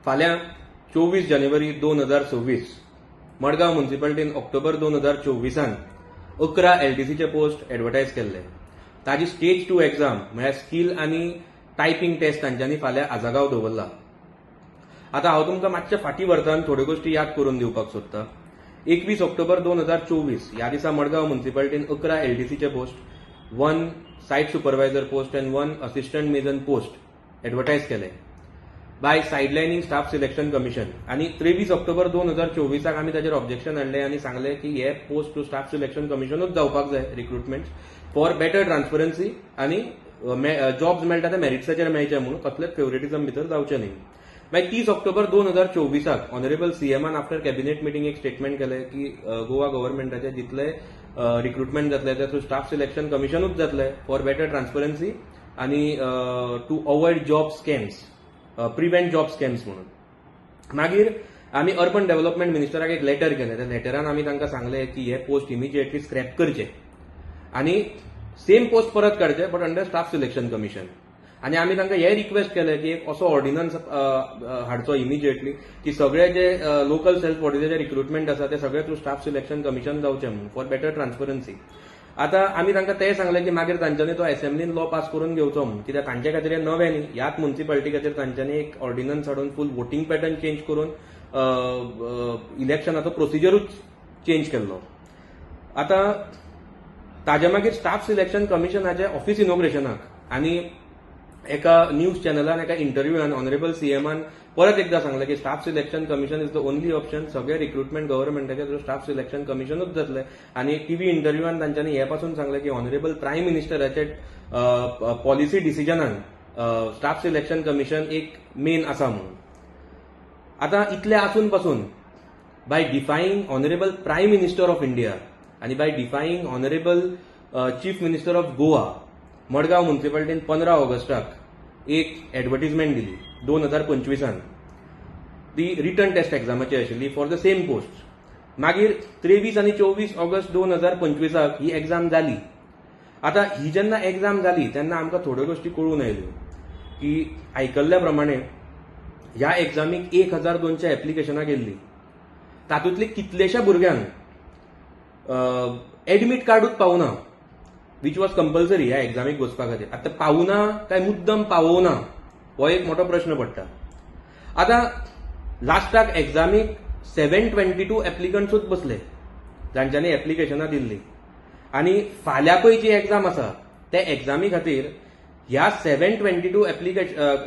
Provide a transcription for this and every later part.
फाल्यां 24 जानेवारी 2026 मडगांव म्युनिसिपालिटीन ऑक्टोबर 2024 11 LTCचे post advertise केल्ले. ताजी स्टेज 2 एग्जाम म्हळ्यार स्किल आनी टायपिंग टेस्ट तांच्यांनी फाल्यां आजागाव दवरला. आतां हांव तुमकां मातशे फाटीं व्हरतां थोड्यो गोश्टी याद करून दिवपाक सोदतां. 21 ऑक्टोबर 2024 ह्या दिसा मडगांव म्युनिसिपालिटीन 11 LTCचे post, 1 site supervisor post and 1 assistant mason post advertise केले by sidelining staff selection commission. आनी 23 ऑक्टोबर 2024 आमी ताचेर ऑब्जेक्शन हाडलें आनी सांगलें की हे पोस्ट टू स्टाफ सिलेक्शन कमिशनूच जावपाक जाय रिक्रुटमेंट फॉर बेटर ट्रान्सपरन्सी आनी जॉब्स मेळटा ते मेरिट्साचेर मेळचे म्हणून कसलेच फेवरेटिझम भितर जावचे न्ही. मागीर 30 ऑक्टोबर 2024 ऑनरेबल सीएमान आफ्टर कॅबिनेट मिटींग एक स्टेटमेंट केलें की गोवा गव्हर्नमेंटाचे जितले रिक्रुटमेंट जातले ते थ्रू स्टाफ सिलेक्शन कमिशनूच जातले फॉर बेटर ट्रान्सपरन्सी आनी to avoid job scams, prevent job scams म्हणून. मागीर आमी अर्बन डेव्हलपमेंट मिनिस्टराक एक लेटर केलें. त्या लेटरान आमी तांकां सांगलें की हे पोस्ट इमिजिएटली स्क्रॅप करचे आनी सेम पोस्ट परत काडचे but under staff selection commission. आनी आमी तांकां हे रिक्वेस्ट केलें की एक असो ऑर्डिनन्स हाडचो इमिजिएटली की सगळे जे लोकल सेल्फ बॉडीचे रिक्रुटमेंट आसा ते सगळे थ्रू स्टाफ सिलेक्शन कमिशन जावचे म्हणून फॉर बेटर ट्रान्सपरन्सी. आतां आमी तांकां तें सांगलें की मागीर तांच्यांनी तो असेंब्लीन लॉ पास करून घेवचो म्हणून, कित्याक तांचे खातीर हें नवें न्ही. ह्याच म्युनिसिपालिटी खातीर तांच्यांनी एक ऑर्डिनन्स हाडून फूल वोटींग पॅटर्न चेंज करून इलेक्शनाचो प्रोसिजरूच चेंज केल्लो. आतां ताज्या मागीर स्टाफ सिलेक्शन कमिशनाचे ऑफिस इनॉग्रेशनाक आनी एका न्यूज चॅनलान एका इंटरव्यूआन ऑनरेबल सीएमान परत एकदा सांगलें की staff selection commission is the only option. सगळे रिक्रुटमेंट गव्हर्नमेंटाचे थ्रू स्टाफ सिलेक्शन कमिशनूच जातले. आनी टीव्ही इंटरव्यूआन तांच्यांनी हे पासून सांगलें की ऑनरेबल प्रायम मिनिस्टराचे पॉलिसी डिसिजनान स्टाफ सिलेक्शन कमिशन एक मेन आसा म्हणून. आतां इतले आसून पासून by defying honourable prime minister of India आनी by defying honourable chief minister of Goa Madgaon म्युनिसिपालिटीन 15 ऑगस्टाक एक एडवर्टिजमेंट दिली 2025 ती रिटन टेस्ट एग्जामाची आशिल्ली फॉर द सेम पोस्ट. मागीर 23 आनी 24 ऑगस्ट 2025 ही एग्जाम जाली. आतां ही जेन्ना एग्जाम जाली तेन्ना आमकां थोड्यो गोश्टी कळून आयल्यो की आयकल्ल्या प्रमाणे ह्या एग्जामीक 1200 एप्लिकेशनां गेल्ली. तातूंतले कितलेशा भुरग्यांक एडमीट कार्डूच पावना विच वॉज कंपल्सरी ह्या एग्जामीक वचपा खातीर. आतां पावना काय मुद्दम पावोवना हो एक मोठो प्रश्न पडटा. आतां लास्टाक एग्जामीक 722 एप्लिकंट्सूच बसले जांच्यांनी एप्लिकेशनां दिल्ली. आनी फाल्यां पळय जी एग्जाम आसा त्या एग्जामी खातीर ह्या 722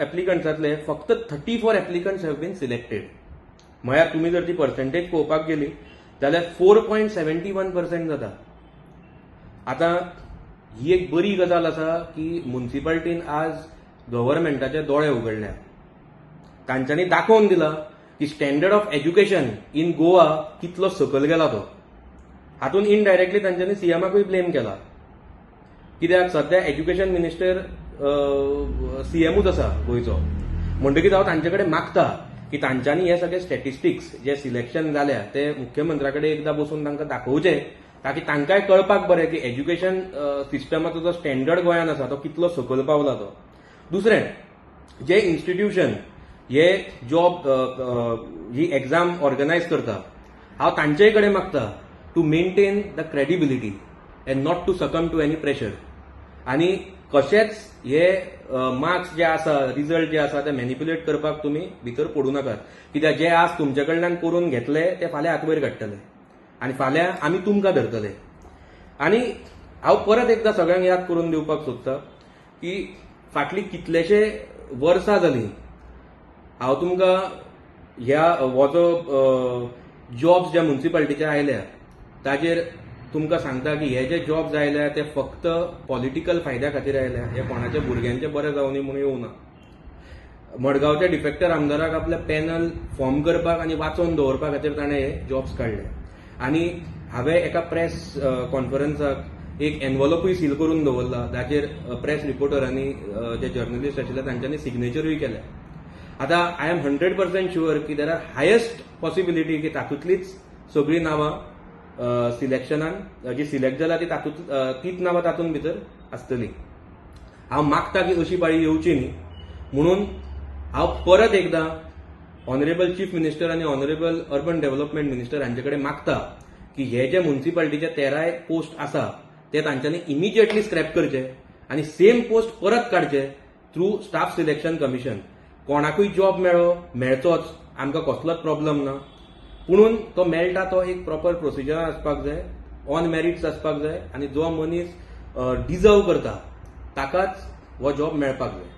एप्लिकंट्सांतले फक्त 34 एप्लिकंट्स हॅव बीन सिलेक्टेड. म्हळ्यार तुमी जर ती पर्सेंटेज पळोवपाक गेली जाल्यार 4.71% जाता. आतां ही एक बरी गजाल आसा की म्युनिसिपालिटीन आज गव्हर्नमेंटाचे दोळे उगडल्या. तांच्यांनी दाखोवन दिला की standard of education in Goa कितलो सकयल गेला तो. हातून इनडायरेक्टली तांच्यांनी सीएमाकूय ब्लेम केला. कित्याक सध्या एज्युकेशन मिनिस्टर सीएमूच आसा गोंयचो. म्हणटकीच हांव तांचे कडेन मागता की तांच्यांनी हे सगळे स्टॅटिस्टिक्स जे सिलेक्शन जाल्या ते मुख्यमंत्र्या कडेन एकदां बसून तांकां दाखोवचे ताकी तांकांय कळपाक बरें की एज्युकेशन सिस्टमाचो जो स्टँडर्ड गोंयांत आसा तो कितलो सकयल पावला तो. दुसरें, जे इन्स्टिट्यूशन हे जॉब ही एग्जाम ऑर्गनायज करता हांव तांचेय कडेन मागता to maintain the credibility and not to succumb to any pressure. आनी कशेंच हे मार्क्स जे आसा, रिजल्ट जे आसा ते मॅनिप्युलेट करपाक तुमी भितर पडू नाकात. कित्याक जे आज तुमचे कडल्यान करून घेतले ते फाल्यां हात वयर काडटले आनी फाल्यां आमी तुमकां धरतले. आनी हांव परत एकदां सगळ्यांक याद करून दिवपाक सोदतां की फाटलीं कितलेशे वर्सां जालीं हांव तुमकां ह्या हो जो जॉब्स ज्या म्युनिसिपालिटीचे आयल्या ताजेर तुमकां सांगता की हे जे जॉब्स आयल्या ते फक्त पॉलिटिकल फायद्या खातीर आयल्या. हे कोणाच्या भुरग्यांचे बरें जावनी म्हणून येवना. मडगांवच्या डिफेक्टर आमदाराक आपले पॅनल फॉर्म करपाक आनी वाचोवन दवरपा खातीर ताणें हे जॉब्स काडले. आनी हांवें एका प्रेस कॉन्फरन्साक एक एनवलपूय सील करून दवरला जाचेर प्रेस रिपोर्टरांनी जे जर्नलिस्ट आशिल्ले तांच्यांनी सिग्नेचरूय केल्या. आतां आय एम 100% शुअर की देर आर हायेस्ट पॉसिबिलिटी की तातूंतलीच सगळीं नांवां सिलेक्शनान जी सिलेक्ट जाल्या तीच नांवां तातूंत भितर आसतलीं. हांव मागता की अशी पाळी येवची न्ही म्हणून हांव परत एकदां ऑनरेबल चीफ मिनिस्टर आणि ऑनरेबल अर्बन डेव्हलपमेंट मिनिस्टर हांचे कडेन मागता की हे जे म्युन्सिपालिटीचे 13 पोस्ट आसा ते तांच्यांनी इमिजिएटली स्क्रॅप करचे आणि सेम पोस्ट परत काडचे थ्रू स्टाफ सिलेक्शन कमिशन. कोणाकूय जॉब मेळचोच, आमकां कसलोच प्रॉब्लम ना, पुणून तो मेळटा तो एक प्रॉपर प्रोसिजर आसपाक जाय, ऑन मेरिट्स आसपाक जाय, आणि जो मनीस डिजर्व करता ताकाच हो जॉब मेळपाक जाय.